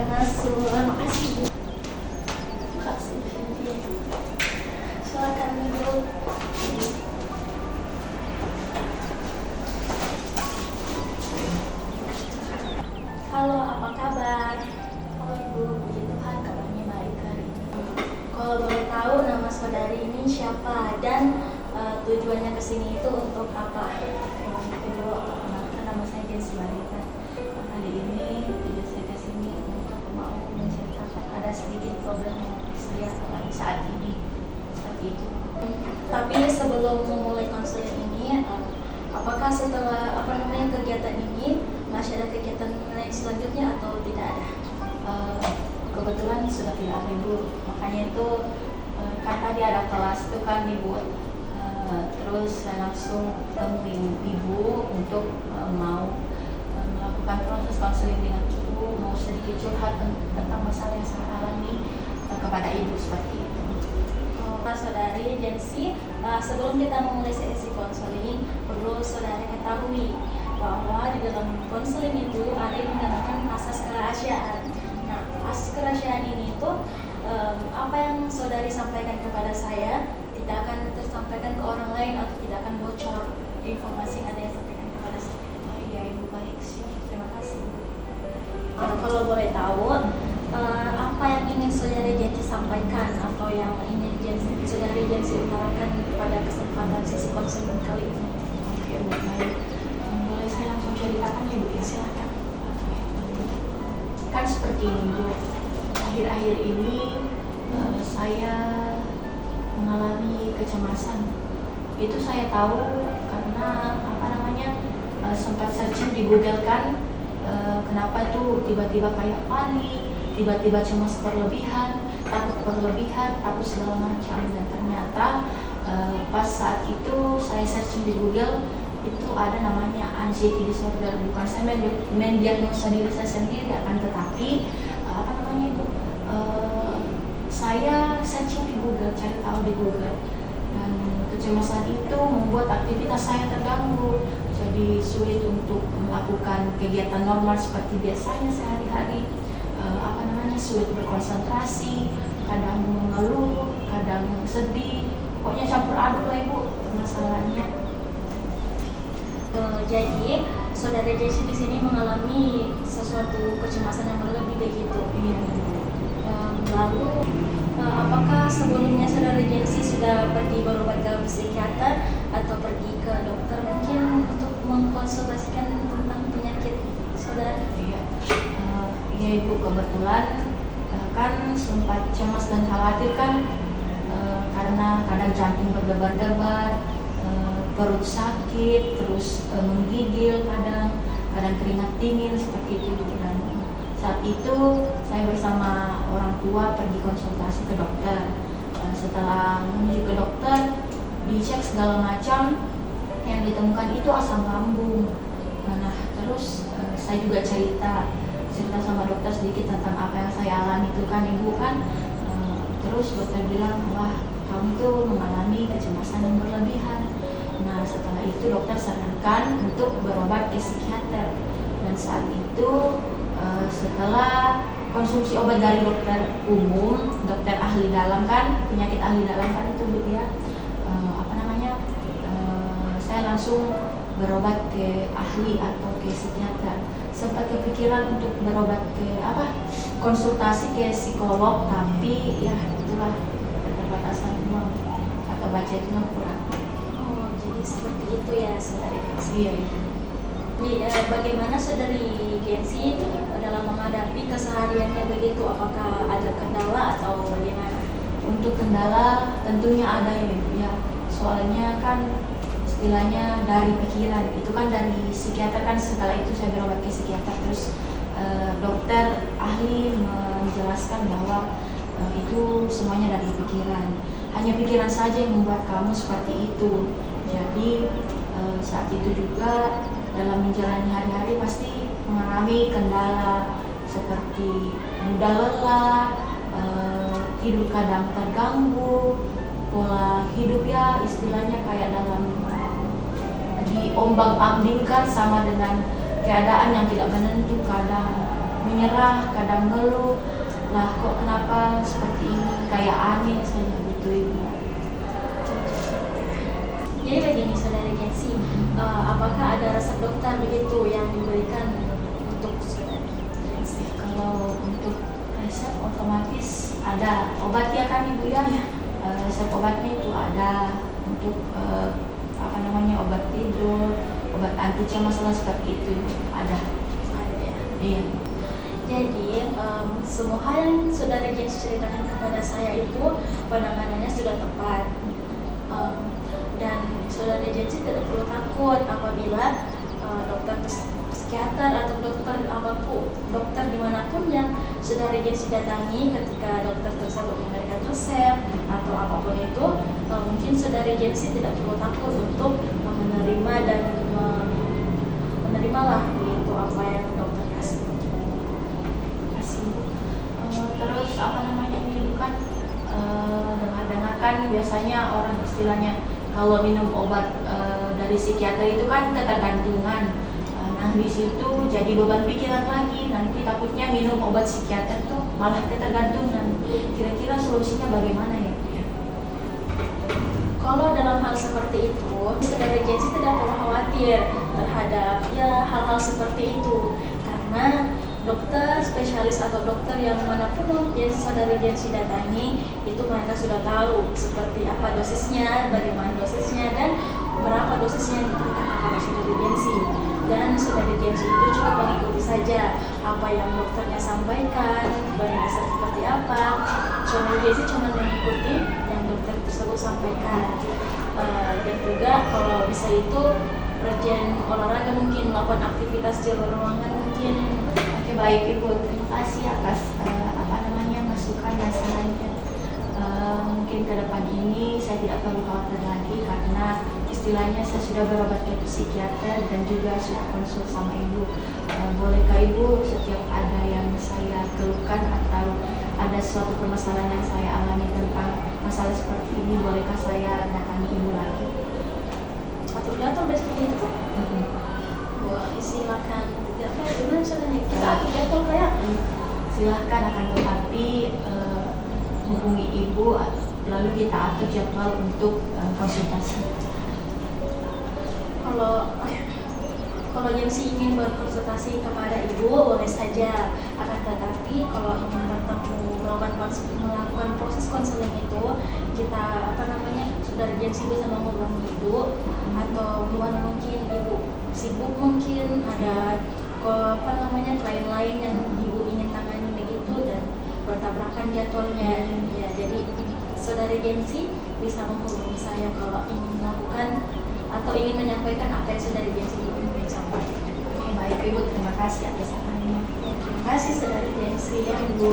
masuk. Makasih Bu. Makasih. Silakan Ibu. Halo, apa kabar? Oh Ibu, puji Tuhan kabarnya baik hari ini. Kalau boleh tahu nama saudari ini siapa dan tujuannya ke sini itu untuk apa? Ibu, perkenalkan nama saya Jensi Marita. Kali ini tujuan saya ke sini untuk mau menceritakan ada sedikit problem yang saya alami saat ini. Seperti itu. Tapi sebelum memulai konseling ini, apakah setelah kegiatan ini masih ada kegiatan lain selanjutnya atau tidak ada? Kebetulan sudah tidak ada Ibu, makanya itu kan tadi ada kelas itu kan Ibu, terus saya langsung temuin Ibu untuk mau melakukan proses konseling dengan Ibu, mau sedikit curhat tentang masalah yang saya alami kepada Ibu seperti itu. Saudari Jensi, sebelum kita memulai sesi konseling, perlu saudari ketahui bahwa di dalam konseling itu ada yang dinamakan asas kerahasiaan. Nah, asas kerahasiaan ini itu apa yang saudari sampaikan kepada saya tidak akan tersampaikan ke orang lain atau tidak akan bocor informasi yang ada yang sampaikan kepada saya. Oh iya Ibu, baik sih, terima kasih. Kalau boleh tahu, apa yang ingin saudari Jensi sampaikan atau yang ingin saudari Jensi utarakan pada kesempatan sesi konseling kali ini? Oke Bu, baik. Boleh saya langsung ceritakan ya Bu ya? Silakan. Kan seperti ini Bu, akhir-akhir ini saya mengalami kecemasan. Itu saya tahu karena sempat searching di Google kan, kenapa tuh tiba-tiba kayak panik, tiba-tiba cemas berlebihan, takut segala macam. Dan ternyata pas saat itu saya searching di Google, itu ada namanya anxiety disorder. Bukan saya mendiagnosa diri saya sendiri, akan tetapi saya searching di Google, cari tahu di Google, dan kecemasan itu membuat aktivitas saya terganggu, jadi sulit untuk melakukan kegiatan normal seperti biasanya sehari-hari. Sulit berkonsentrasi, kadang mengeluh, kadang sedih, pokoknya campur aduk lah Ibu masalahnya. Jadi saudara Jesse di sini mengalami sesuatu kecemasan yang berlebih begitu. Iya. Lalu apakah sebelumnya saudara Jesse sudah pergi berobat ke psikiater atau pergi ke dokter mungkin untuk mengkonsultasikan tentang penyakit saudara? Iya Ibu, kebetulan kan sempat cemas dan khawatir kan, karena kadang jantung berdebar-debar, perut sakit, terus menggigil, kadang keringat dingin seperti itu. Dan saat itu saya bersama orang tua pergi konsultasi ke dokter. Setelah menuju ke dokter, dicek segala macam, yang ditemukan itu asam lambung. Nah, terus saya juga cerita sama dokter sedikit tentang apa yang saya alami itu kan Ibu kan. Terus dokter bilang, wah kamu tuh mengalami kecemasan yang berlebihan. Nah, setelah itu dokter sarankan untuk berobat ke psikiater. Dan saat itu setelah konsumsi obat dari dokter umum, dokter ahli dalam kan, penyakit ahli dalam kan itu Bu ya, saya langsung berobat ke ahli atau ke psikiater. Sempat kepikiran untuk berobat ke konsultasi ke psikolog, tapi ya itulah keterbatasan uang atau budgetnya kurang. Oh, jadi seperti itu ya saudari. Iya. Jadi bagaimana saudari Gensi dalam menghadapi kesehariannya begitu? Apakah ada kendala atau bagaimana? Untuk kendala tentunya ada ya, soalnya kan istilahnya dari pikiran itu kan, dari psikiater kan. Setelah itu saya berobat ke psikiater, terus dokter ahli menjelaskan bahwa itu semuanya dari pikiran, hanya pikiran saja yang membuat kamu seperti itu. Jadi saat itu juga dalam menjalani hari-hari pasti mengalami kendala seperti mudah lelah, tidur kadang terganggu, pola hidup ya istilahnya kayak dalam diombang-ambingkan sama dengan keadaan yang tidak menentu. Kadang menyerah, kadang ngeluh, lah kok kenapa seperti ini, kayak aneh saja gitu Ibu. Jadi begini saudara Jensi, apakah ada resep dokter begitu yang diberikan untuk saudara Jensi? Kalau untuk resep otomatis ada obat ya kan Ibu ya. Resep obatnya itu ada untuk obat tidur, obat anti cemas seperti itu ada. Ada ya. Iya. Jadi semua hal yang saudara Jensi ceritakan kepada saya itu penanganannya sudah tepat. Dan saudara Jensi tidak perlu takut apabila dokter psikiater atau dokter apapun, dokter dimanapun yang saudara Jensi datangi, ketika dokter tersebut memberikan resep atau apapun itu, mungkin saudara Jensi tidak perlu takut untuk menerima dan menerimalah begitu apa yang dokter kasih. Terus ini bukan dengar-dengar kan biasanya orang istilahnya kalau minum obat dari psikiater itu kan ketergantungan. Nah di situ jadi beban pikiran lagi, nanti takutnya minum obat psikiater tuh malah ketergantungan. Kira-kira solusinya bagaimana ya? Kalau dalam hal seperti itu, saudara Jensi tidak perlu khawatir terhadap hal-hal seperti itu, karena dokter spesialis atau dokter yang manapun yang saudara Jensi datangi itu mereka sudah tahu seperti apa dosisnya, bagaimana dosisnya, dan berapa dosisnya yang diberikan kepada saudara Jensi. Dan saudara Jensi itu cukup mengikuti saja apa yang dokternya sampaikan, baiknya seperti apa. Saudara Jensi cuma mengikuti yang dokter tersebut sampaikan. Dan juga kalau bisa itu rajin olahraga, mungkin melakukan aktivitas di luar ruangan mungkin. Oke, baik Ibu, terima kasih atas masukan dan sarannya. Mungkin ke depan ini saya tidak perlu khawatir lagi karena istilahnya saya sudah berobat ke psikiater dan juga sudah konsul sama Ibu. Bolehkah Ibu setiap ada yang saya keluhkan atau ada suatu permasalahan yang saya alami tentang masalah seperti ini, bolehkah saya datangi Ibu lagi? Atau jatuh seperti itu? Wah, silakan. Gimana caranya kita atur jadwal kayak? Silahkan, akan tetapi hubungi Ibu lalu kita atur jadwal untuk konsultasi. Kalau Jensi ingin berkonsultasi kepada Ibu boleh saja, akan tetapi kalau ingin bertemu melakukan proses konseling itu kita saudara Jensi bisa menghubungi Ibu, atau gimana mungkin Ibu sibuk, mungkin ada klien lain yang Ibu ingin tangani begitu dan bertabrakan jadwalnya ya. Jadi saudara Jensi bisa menghubungi saya kalau ingin melakukan atau ingin menyampaikan apa yang saudara Jensi ingin sampaikan. Baik Ibu, terima kasih atas sarannya. Terima kasih saudara Jensi ya Ibu.